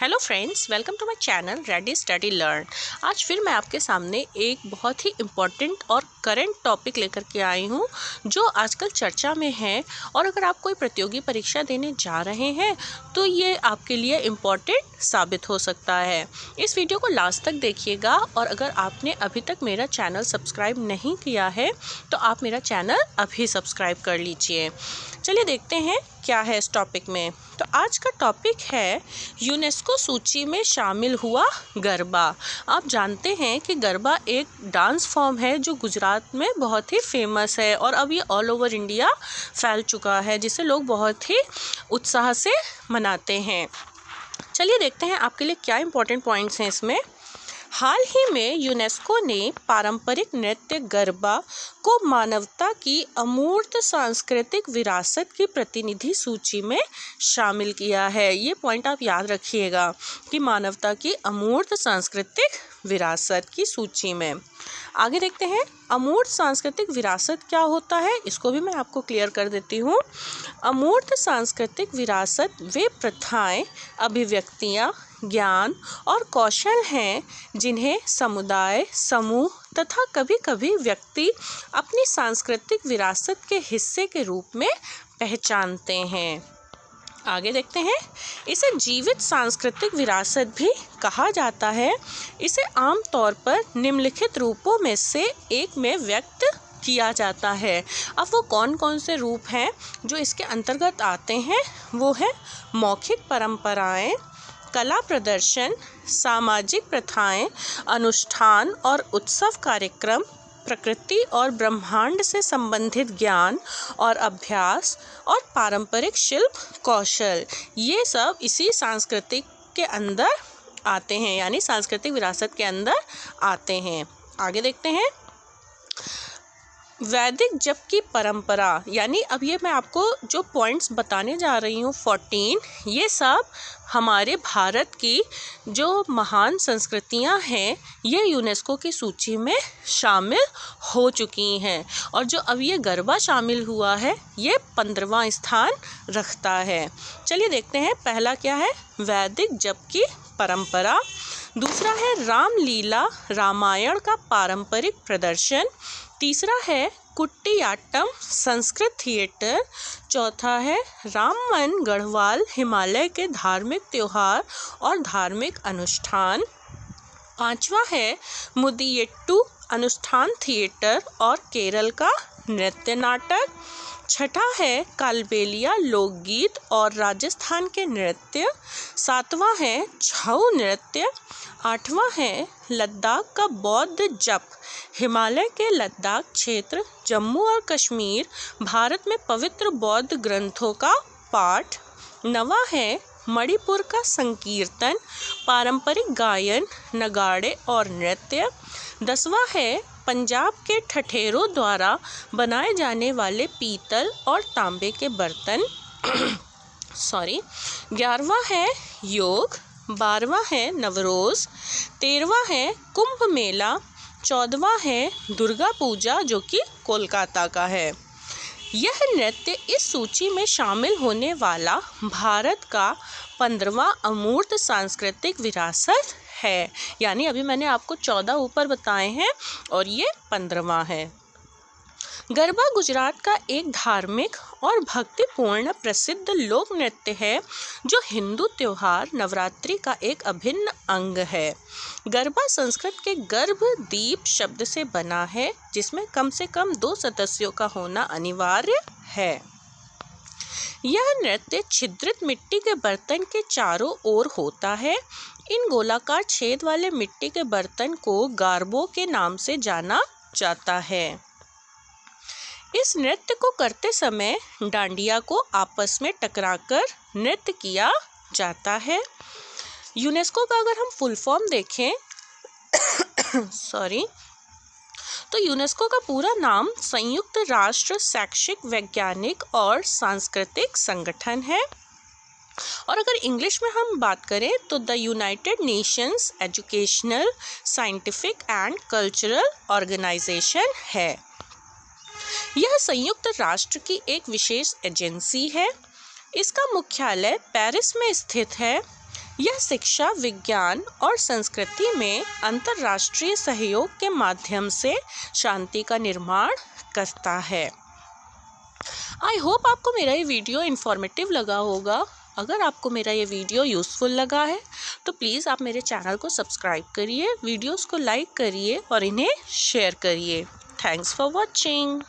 Hello friends, welcome to my channel ready study learn. आज फिर मैं आपके सामने एक बहुत ही इम्पॉर्टेंट और करंट टॉपिक लेकर के आई हूँ जो आजकल चर्चा में है। और अगर आप कोई प्रतियोगी परीक्षा देने जा रहे हैं तो ये आपके लिए इम्पॉर्टेंट साबित हो सकता है। इस वीडियो को लास्ट तक देखिएगा और अगर आपने अभी तक मेरा चैनल सब्सक्राइब नहीं किया है तो आप मेरा चैनल अभी सब्सक्राइब कर लीजिए। चलिए देखते हैं क्या है इस टॉपिक में। तो आज का टॉपिक है यूनेस्को सूची में शामिल हुआ गरबा। आप जानते हैं कि गरबा एक डांस फॉर्म है जो गुजरात में बहुत ही फेमस है और अब ये ऑल ओवर इंडिया फैल चुका है, जिसे लोग बहुत ही उत्साह से मनाते हैं। चलिए देखते हैं आपके लिए क्या इंपॉर्टेंट पॉइंट्स हैं इसमें। हाल ही में यूनेस्को ने पारंपरिक नृत्य गरबा को मानवता की अमूर्त सांस्कृतिक विरासत की प्रतिनिधि सूची में शामिल किया है। ये पॉइंट आप याद रखिएगा कि मानवता की अमूर्त सांस्कृतिक विरासत की सूची में। आगे देखते हैं अमूर्त सांस्कृतिक विरासत क्या होता है, इसको भी मैं आपको क्लियर कर देती हूँ। अमूर्त सांस्कृतिक विरासत वे प्रथाएं, अभिव्यक्तियाँ, ज्ञान और कौशल हैं जिन्हें समुदाय, समूह तथा कभी कभी व्यक्ति अपनी सांस्कृतिक विरासत के हिस्से के रूप में पहचानते हैं। आगे देखते हैं, इसे जीवित सांस्कृतिक विरासत भी कहा जाता है। इसे आमतौर पर निम्नलिखित रूपों में से एक में व्यक्त किया जाता है। अब वो कौन कौन से रूप हैं जो इसके अंतर्गत आते हैं, वो है मौखिक परंपराएं, कला प्रदर्शन, सामाजिक प्रथाएं, अनुष्ठान और उत्सव कार्यक्रम, प्रकृति और ब्रह्मांड से संबंधित ज्ञान और अभ्यास और पारंपरिक शिल्प कौशल। ये सब इसी सांस्कृतिक के अंदर आते हैं, यानी सांस्कृतिक विरासत के अंदर आते हैं। आगे देखते हैं वैदिक जप की परंपरा, यानी अब ये मैं आपको जो पॉइंट्स बताने जा रही हूँ 14, ये सब हमारे भारत की जो महान संस्कृतियाँ हैं ये यूनेस्को की सूची में शामिल हो चुकी हैं। और जो अब ये गरबा शामिल हुआ है ये 15वां स्थान रखता है। चलिए देखते हैं पहला क्या है, वैदिक जप की परंपरा। दूसरा है रामलीला, रामायण का पारंपरिक प्रदर्शन। तीसरा है कुटियाट्टम, संस्कृत थिएटर। चौथा है रामवन गढ़वाल, हिमालय के धार्मिक त्योहार और धार्मिक अनुष्ठान। पांचवा है मुदियट्टू, अनुष्ठान थिएटर और केरल का नृत्य नाटक। छठा है कालबेलिया, लोकगीत और राजस्थान के नृत्य। सातवां है छऊ नृत्य। आठवां है लद्दाख का बौद्ध जप, हिमालय के लद्दाख क्षेत्र, जम्मू और कश्मीर, भारत में पवित्र बौद्ध ग्रंथों का पाठ। नवा है मणिपुर का संकीर्तन, पारंपरिक गायन, नगाड़े और नृत्य। 10वां है पंजाब के ठठेरों द्वारा बनाए जाने वाले पीतल और तांबे के बर्तन। 11वां है योग। 12वां है नवरोज। 13वां है कुंभ मेला। 14वां है दुर्गा पूजा जो कि कोलकाता का है। यह नृत्य इस सूची में शामिल होने वाला भारत का 15वां अमूर्त सांस्कृतिक विरासत है। यानी अभी मैंने आपको 14 ऊपर बताए हैं और ये 15वां है। गरबा गुजरात का एक धार्मिक और भक्तिपूर्ण प्रसिद्ध लोक नृत्य है जो हिंदू त्योहार नवरात्रि का एक अभिन्न अंग है। गरबा संस्कृत के गर्भ दीप शब्द से बना है जिसमें कम से कम 2 सदस्यों का होना अनिवार्य है। यह नृत्य छिद्रित मिट्टी के बर्तन के चारों ओर होता है। इन गोलाकार छेद वाले मिट्टी के बर्तन को गारबो के नाम से जाना जाता है। इस नृत्य को करते समय डांडिया को आपस में टकराकर नृत्य किया जाता है। यूनेस्को का अगर हम फुल फॉर्म देखें तो यूनेस्को का पूरा नाम संयुक्त राष्ट्र शैक्षिक, वैज्ञानिक और सांस्कृतिक संगठन है। और अगर इंग्लिश में हम बात करें तो the United Nations educational, scientific and cultural organization है। यह संयुक्त राष्ट्र की एक विशेष एजेंसी है। इसका मुख्यालय पेरिस में स्थित है। यह शिक्षा, विज्ञान और संस्कृति में अंतर्राष्ट्रीय सहयोग के माध्यम से शांति का निर्माण करता है। आई होप आपको मेरा ये वीडियो इन्फॉर्मेटिव लगा होगा। अगर आपको मेरा ये वीडियो यूज़फुल लगा है तो प्लीज़ आप मेरे चैनल को सब्सक्राइब करिए, वीडियोस को लाइक करिए और इन्हें शेयर करिए। Thanks for watching.